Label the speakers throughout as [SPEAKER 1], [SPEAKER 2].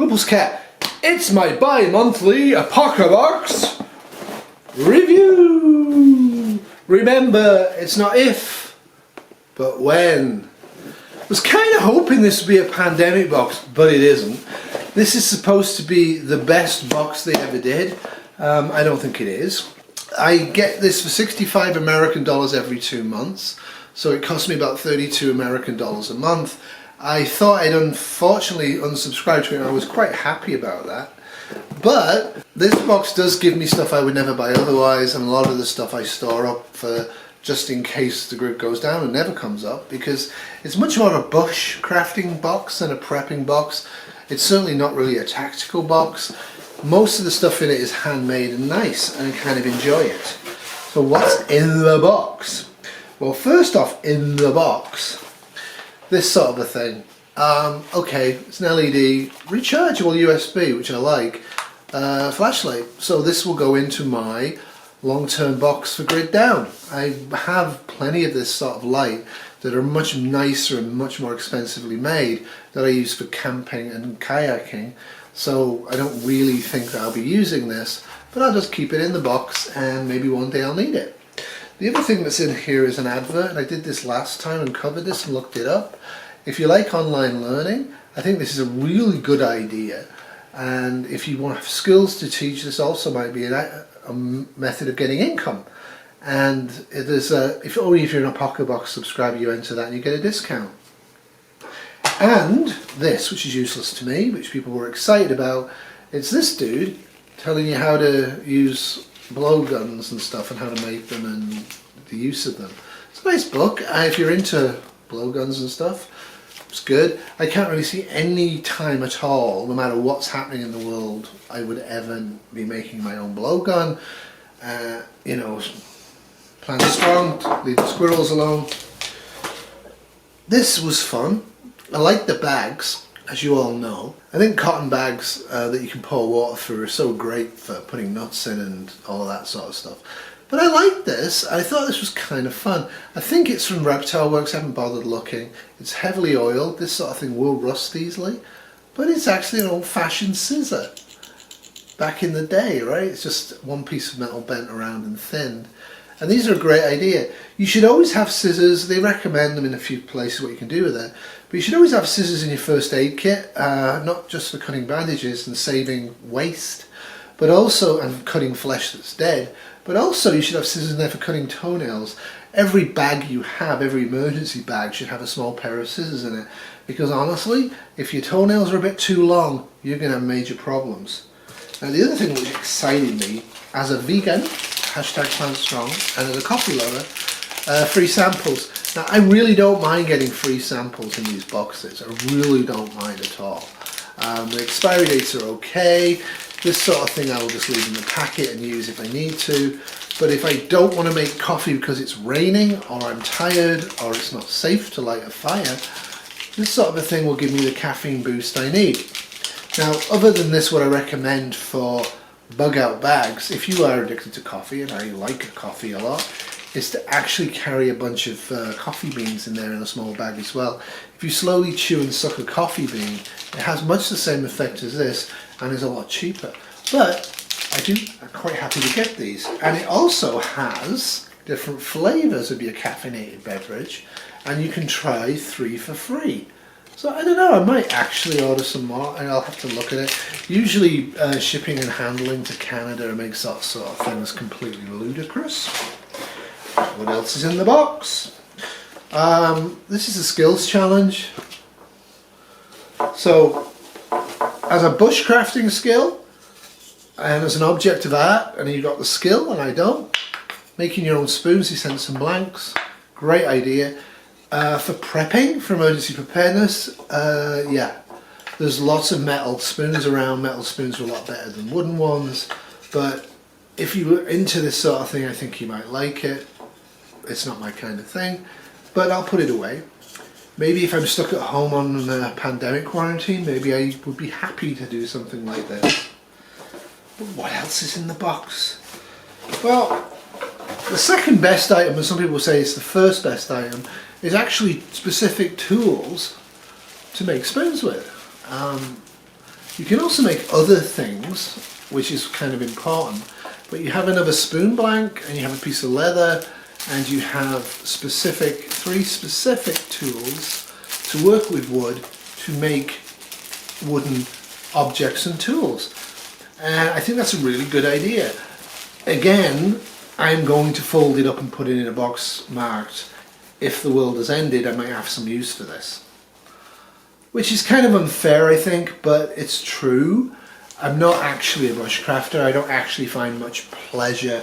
[SPEAKER 1] Huples Cat. It's my bi-monthly Apocabox review. Remember, it's not if, but when. I was kind of hoping this would be a pandemic box, but it isn't. This is supposed to be the best box they ever did. I don't think it is. I get this for 65 American dollars every 2 months, so it cost me about 32 American dollars a month. I thought I'd unfortunately unsubscribe to it, and I was quite happy about that. But this box does give me stuff I would never buy otherwise, and a lot of the stuff I store up for just in case the group goes down and never comes up, because it's much more of a bush crafting box than a prepping box. It's certainly not really a tactical box. Most of the stuff in it is handmade and nice, and I kind of enjoy it. So what's in the box? Well, first off, in the box, this sort of a thing. Okay, it's an LED rechargeable USB, which I like, flashlight. So this will go into my long-term box for grid down. I have plenty of this sort of light that are much nicer and much more expensively made that I use for camping and kayaking. So I don't really think that I'll be using this, but I'll just keep it in the box and maybe one day I'll need it. The other thing that's in here is an advert, and I did this last time and covered this and looked it up. If you like online learning, I think this is a really good idea, and if you want skills to teach, this also might be a method of getting income. And there's if you're an Apocabox subscriber, you enter that and you get a discount. And this, which is useless to me, which people were excited about, it's this dude telling you how to use blowguns and stuff and how to make them and the use of them. It's a nice book if you're into blowguns and stuff. It's good. I can't really see any time at all, no matter what's happening in the world, I would ever be making my own blowgun. You know, plan strong, leave the squirrels alone. This was fun. I like the bags, as you all know. I think cotton bags that you can pour water through are so great for putting nuts in and all of that sort of stuff. But I like this. I thought this was kind of fun. I think it's from Reptile Works. I haven't bothered looking. It's heavily oiled. This sort of thing will rust easily. But it's actually an old-fashioned scissor. Back in the day, right? It's just one piece of metal bent around and thinned. And these are a great idea. You should always have scissors. They recommend them in a few places what you can do with it. But you should always have scissors in your first aid kit, not just for cutting bandages and saving waste, but also, and cutting flesh that's dead, but also you should have scissors in there for cutting toenails. Every bag you have, every emergency bag should have a small pair of scissors in it, because honestly, if your toenails are a bit too long, you're going to have major problems. Now the other thing which excited me, as a vegan, #PlantStrong, and as a coffee lover, free samples. Now I really don't mind getting free samples in these boxes. I really don't mind at all. The expiry dates are okay. This sort of thing I will just leave in the packet and use if I need to. But if I don't want to make coffee because it's raining, or I'm tired, or it's not safe to light a fire, this sort of a thing will give me the caffeine boost I need. Now, other than this, what I recommend for bug out bags, if you are addicted to coffee, and I like coffee a lot, is to actually carry a bunch of coffee beans in there in a small bag as well. If you slowly chew and suck a coffee bean, it has much the same effect as this and is a lot cheaper. But I'm quite happy to get these. And it also has different flavours of your caffeinated beverage, and you can try 3 for free. So I don't know, I might actually order some more, and I'll have to look at it. Usually shipping and handling to Canada makes that sort of things completely ludicrous. What else is in the box? This is a skills challenge. So, as a bushcrafting skill, and as an object of art, and you've got the skill, and I don't, making your own spoons, you send some blanks, great idea. For prepping, for emergency preparedness, yeah, there's lots of metal spoons around. Metal spoons are a lot better than wooden ones, but if you were into this sort of thing, I think you might like it. It's not my kind of thing, but I'll put it away. Maybe if I'm stuck at home on a pandemic quarantine, maybe I would be happy to do something like this. But what else is in the box? Well, the second best item, and some people say it's the first best item, is actually specific tools to make spoons with. You can also make other things, which is kind of important, but you have another spoon blank and you have a piece of leather and you have three specific tools to work with wood to make wooden objects and tools. And I think that's a really good idea. Again, I'm going to fold it up and put it in a box marked, if the world has ended, I might have some use for this. Which is kind of unfair, I think, but it's true. I'm not actually a bushcrafter. I don't actually find much pleasure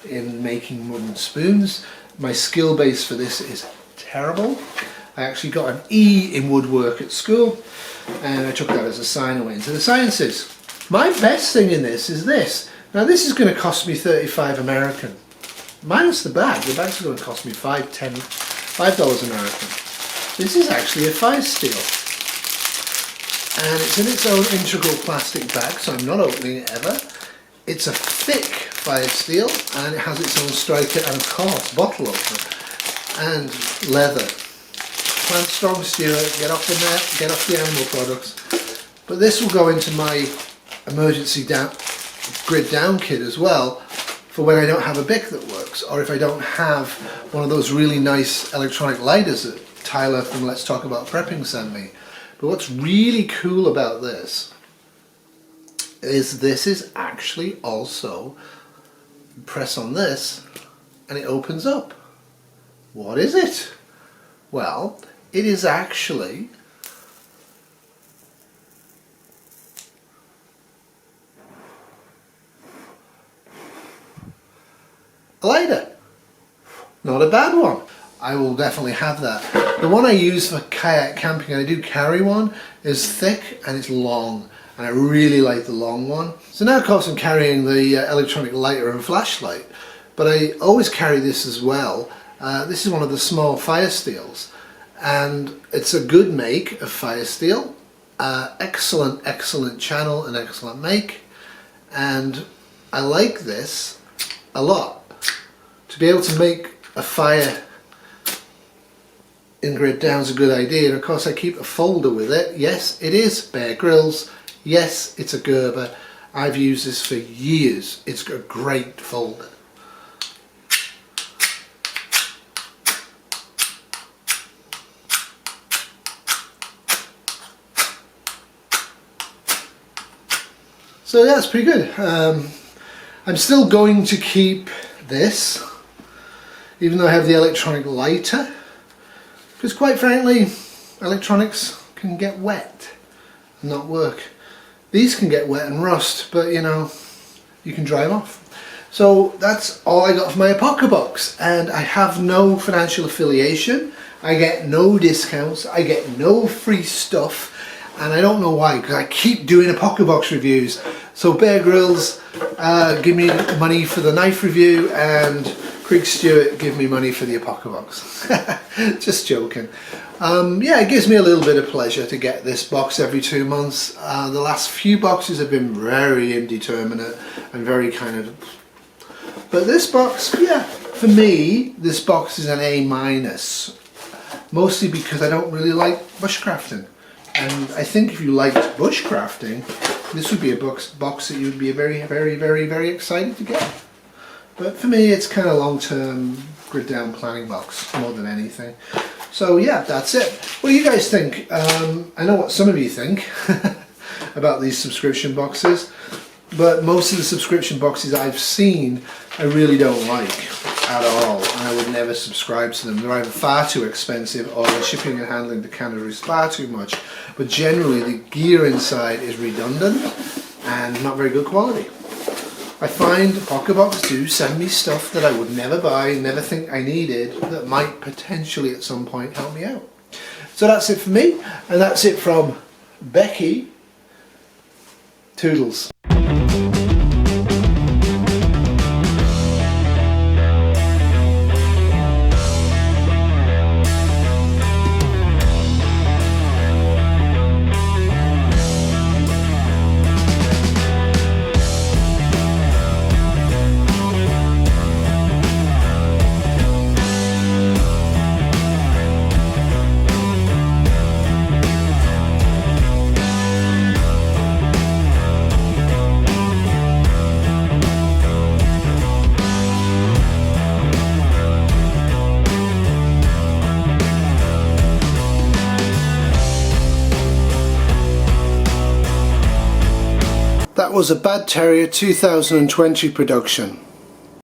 [SPEAKER 1] in making wooden spoons. My skill base for this is terrible. I actually got an E in woodwork at school, and I took that as a sign away into the sciences. My best thing in this is this. Now this is going to cost me 35 American. Minus the bag. The bag's going to cost me $5 American. This is actually a fire steel. And it's in its own integral plastic bag, so I'm not opening it ever. It's a thick fire steel, and it has its own striker and, of course, bottle opener. And leather. Plant strong, Stuart. Get off the net, get off the animal products. But this will go into my emergency grid down kit as well, for when I don't have a Bic that works, or if I don't have one of those really nice electronic lighters that Tyler from Let's Talk About Prepping sent me. But what's really cool about this is actually also, press on this and it opens up. What is it? Well, it is actually a lighter. Not a bad one. I will definitely have that. The one I use for kayak camping, and I do carry one, is thick and it's long. And I really like the long one. So now of course I'm carrying the electronic lighter and flashlight. But I always carry this as well. This is one of the small fire steels. And it's a good make of fire steel. Excellent channel and excellent make. And I like this a lot. To be able to make a fire in grid down is a good idea, and of course I keep a folder with it. Yes, it is Bear Grylls. Yes, it's a Gerber. I've used this for years. It's a great folder. So that's pretty good. I'm still going to keep this, even though I have the electronic lighter. Because quite frankly, electronics can get wet and not work. These can get wet and rust, but you know, you can dry them off. So that's all I got for my Apocabox, and I have no financial affiliation. I get no discounts, I get no free stuff, and I don't know why, because I keep doing Apocabox reviews. So Bear Grylls, give me money for the knife review, and Creek Stewart, give me money for the Apocabox. Just joking. Yeah, it gives me a little bit of pleasure to get this box every 2 months. The last few boxes have been very indeterminate and very kind of... But this box, yeah, for me, this box is an A-. Mostly because I don't really like bushcrafting. And I think if you liked bushcrafting, this would be a box that you would be very excited to get. But for me, it's kind of long-term grid down planning box more than anything. So yeah, that's it. What do you guys think? I know what some of you think about these subscription boxes, but most of the subscription boxes I've seen I really don't like at all, and I would never subscribe to them. They're either far too expensive or the shipping and handling to Canada is far too much, but generally the gear inside is redundant and not very good quality. I find Apocabox do send me stuff that I would never buy, never think I needed, that might potentially at some point help me out. So that's it for me, and that's it from Becky. Toodles. That was a Bad Terrier 2020 production.